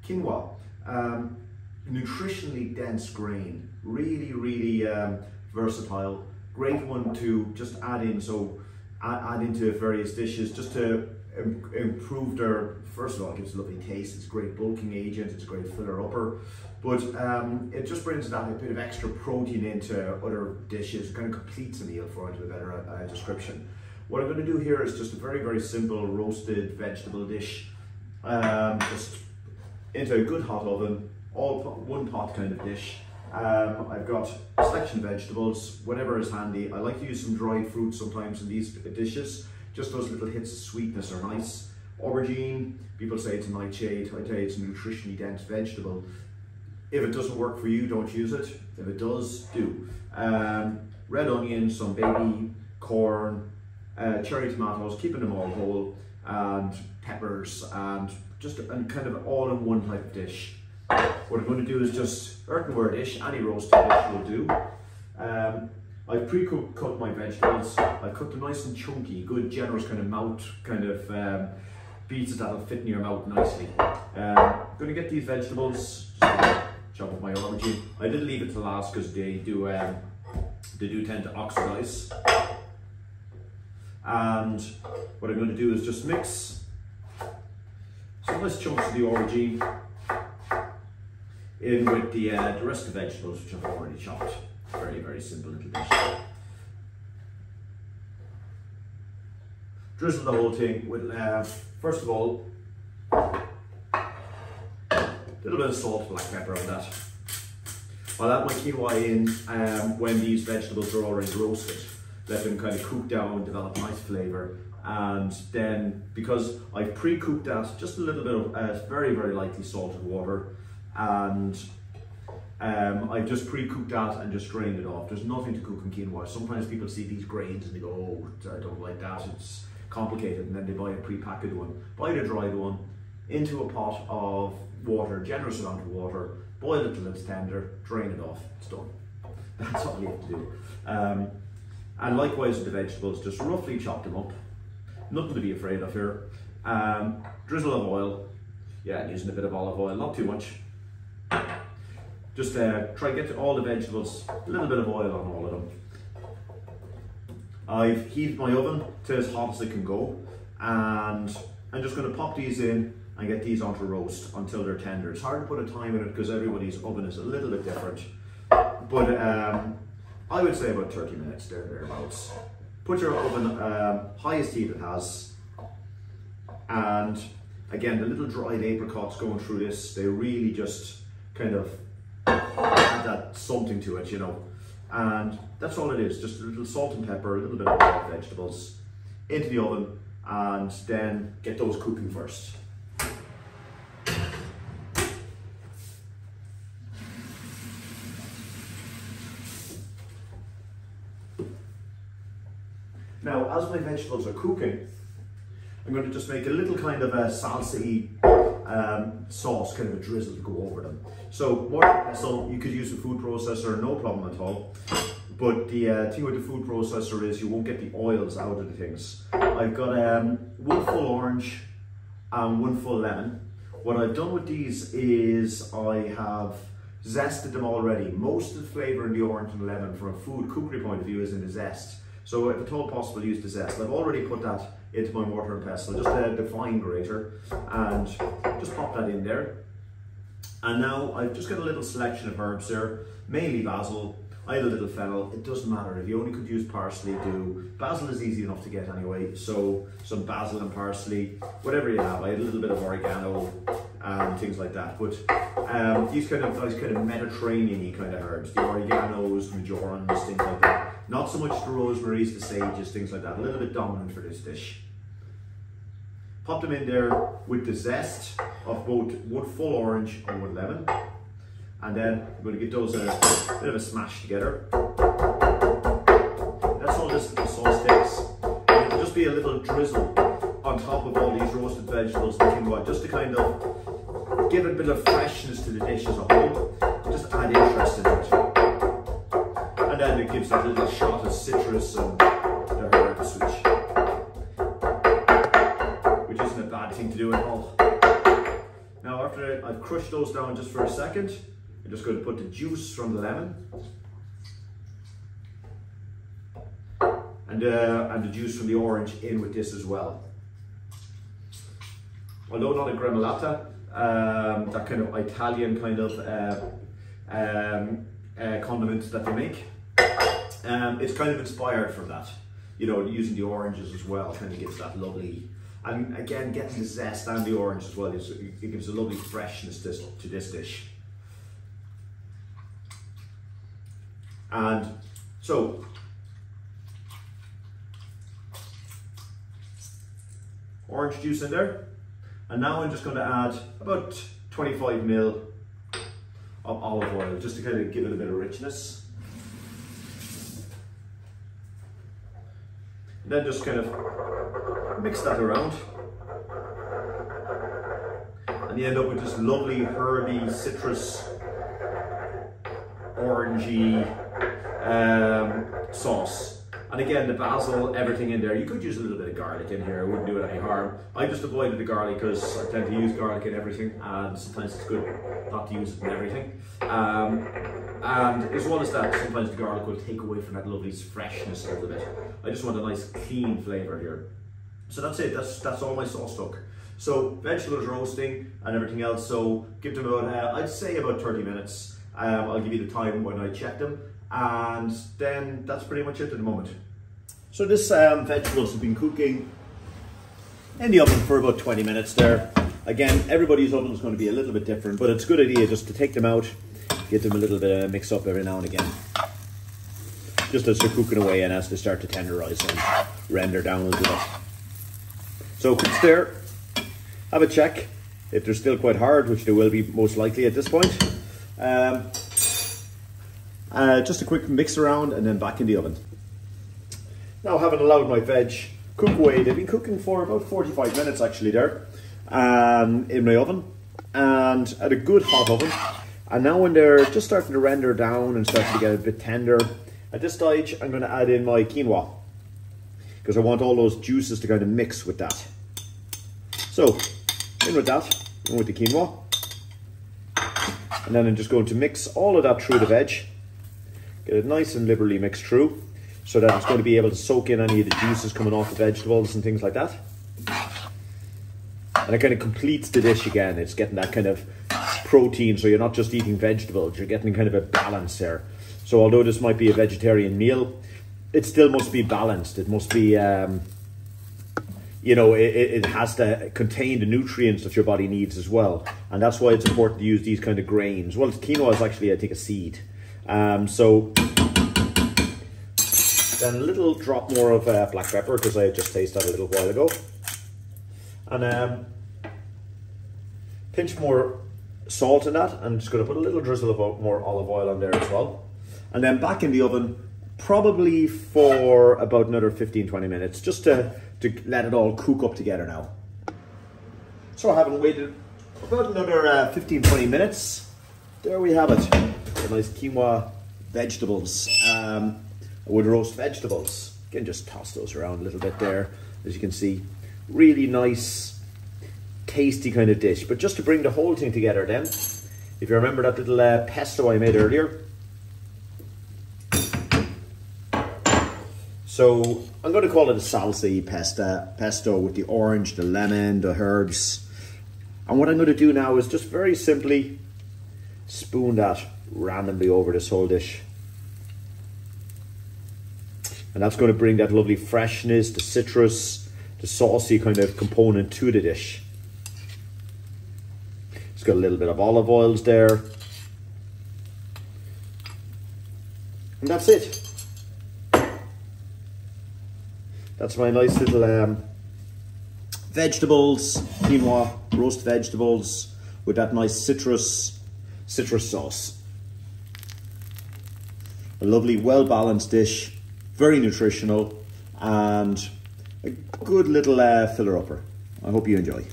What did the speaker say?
Quinoa, nutritionally dense grain, really versatile. Great one to just add in, so add into various dishes just to improve their, first of all, it gives a lovely taste, it's a great bulking agent, it's a great filler upper, but it just brings that a bit of extra protein into other dishes. It kind of completes a meal, for want of a better description. What I'm going to do here is just a very simple roasted vegetable dish, just into a good hot oven, one pot kind of dish. I've got a selection of vegetables, whatever is handy. I like to use some dried fruit sometimes in these dishes. Just those little hits of sweetness are nice. Aubergine, people say it's a nightshade. I tell you, it's a nutritionally dense vegetable. If it doesn't work for you, don't use it. If it does, do. Red onions, some baby corn, cherry tomatoes, keeping them all whole, and peppers, and just kind of all in one type of dish. What I'm going to do is just earthenware dish, any roasted dish will do. I've pre-cut my vegetables. I've cut them nice and chunky, good generous kind of mouth, kind of pieces that'll fit in your mouth nicely. I'm going to get these vegetables, chop up my aubergine. I did leave it to last because they do tend to oxidize. And what I'm going to do is just mix some nice chunks of the aubergine in with the rest of the vegetables, which I've already chopped. Very simple little dish. Drizzle the whole thing with, first of all, a little bit of salt, black pepper on that. I'll add my quinoa in when these vegetables are already roasted. Let them kind of cook down, develop nice flavour. And then, because I've pre-cooked that, just a little bit of very lightly salted water, and I've just pre-cooked that and just drained it off. There's nothing to cook in quinoa. Sometimes people see these grains and they go, oh, I don't like that, it's complicated, and then they buy a pre-packaged one. Buy the dried one into a pot of water, generous amount of water, boil it till it's tender, drain it off, it's done. That's all you have to do. And likewise with the vegetables, just roughly chop them up. Nothing to be afraid of here. Drizzle of oil. Yeah, I'm using a bit of olive oil, not too much. Just try to get all the vegetables, a little bit of oil on all of them. I've heated my oven to as hot as it can go, and I'm just going to pop these in and get these onto roast until they're tender. It's hard to put a time in it because everybody's oven is a little bit different, but I would say about 30 minutes, thereabouts. Put your oven highest heat it has, and again, the little dried apricots going through this, they really just kind of add that something to it, you know. And that's all it is, just a little salt and pepper, a little bit of raw vegetables into the oven, and then get those cooking first. Now, as my vegetables are cooking, I'm going to just make a little kind of a salsa-y sauce, kind of a drizzle to go over them. So, mortar pestle, you could use a food processor, no problem at all. But the thing with the food processor is you won't get the oils out of the things. I've got one full orange and one full lemon. What I've done with these is I have zested them already. Most of the flavour in the orange and lemon from a food cookery point of view is in the zest. So if at all possible, use the zest. I've already put that into my mortar and pestle, just the fine grater, and just pop that in there. And now I've just got a little selection of herbs there, mainly basil. I have a little fennel, it doesn't matter. If you only could use parsley, do. Basil is easy enough to get anyway, so some basil and parsley, whatever you have. I had a little bit of oregano and things like that. But these kind of Mediterranean-y kind of herbs, the oreganos, majorans, things like that. Not so much the rosemaries, the sages, things like that. A little bit dominant for this dish. Pop them in there with the zest of both one full orange and one lemon. And then I'm going to get those a bit of a smash together. That's all this little sauce takes. And it'll just be a little drizzle on top of all these roasted vegetables and quinoa, just to kind of give a bit of freshness to the dish as a whole. Just add interest in it. And then it gives that little shot of citrus and the herbs, which isn't a bad thing to do at all. Now after I've crushed those down just for a second. I'm just going to put the juice from the lemon and the juice from the orange in with this as well. Although not a gremolata, that kind of Italian kind of condiment that they make, it's kind of inspired from that. You know, using the oranges as well kind of gives that lovely, and again getting the zest and the orange as well, it gives a lovely freshness to this dish. And so, orange juice in there. And now I'm just going to add about 25 ml of olive oil, just to kind of give it a bit of richness. And then just kind of mix that around. And you end up with this lovely herby, citrus, orangey sauce. And again, the basil, everything in there. You could use a little bit of garlic in here, it wouldn't do it any harm. I just avoided the garlic because I tend to use garlic in everything, and sometimes it's good not to use it in everything. And as well as that, sometimes the garlic will take away from that lovely freshness a little bit. I just want a nice clean flavour here. So that's it, that's all my sauce stock. So vegetables roasting and everything else, so give them about, I'd say about 30 minutes. I'll give you the time when I check them. And then that's pretty much it at the moment. So this vegetables have been cooking in the oven for about 20 minutes there. Again, everybody's oven is going to be a little bit different, but it's a good idea just to take them out, give them a little bit of mix up every now and again. Just as they're cooking away and as they start to tenderize and render down a little bit. So cook there, have a check. If they're still quite hard, which they will be most likely at this point. Just a quick mix around and then back in the oven. Now, having allowed my veg cook away, they've been cooking for about 45 minutes actually there in my oven, and at a good hot oven. And now when they're just starting to render down and starting to get a bit tender, at this stage I'm going to add in my quinoa, because I want all those juices to kind of mix with that. So in with that, in with the quinoa, and then I'm just going to mix all of that through the veg. Get it nice and liberally mixed through, so that it's going to be able to soak in any of the juices coming off the vegetables and things like that. And it kind of completes the dish again. It's getting that kind of protein, so you're not just eating vegetables, you're getting kind of a balance there. So although this might be a vegetarian meal, it still must be balanced. It must be, you know, it has to contain the nutrients that your body needs as well. And that's why it's important to use these kind of grains. Well, quinoa is actually, I think, a seed. So then a little drop more of black pepper, because I just tasted that a little while ago, and pinch more salt in that. I'm just going to put a little drizzle of more olive oil on there as well, and then back in the oven probably for about another 15-20 minutes, just to let it all cook up together now. So I haven't waited about another 15-20 minutes. There we have it. A nice quinoa vegetables, wood roast vegetables. Again, just toss those around a little bit there. As you can see, really nice, tasty kind of dish. But just to bring the whole thing together then, if you remember that little pesto I made earlier. So I'm going to call it a salsa pesto with the orange, the lemon, the herbs. And what I'm going to do now is just very simply spoon that randomly over this whole dish. And that's going to bring that lovely freshness, the citrus, the saucy kind of component to the dish. It's got a little bit of olive oils there. And that's it. That's my nice little vegetables, quinoa, roast vegetables with that nice citrus sauce. A lovely, well-balanced dish, very nutritional, and a good little filler-upper. I hope you enjoy.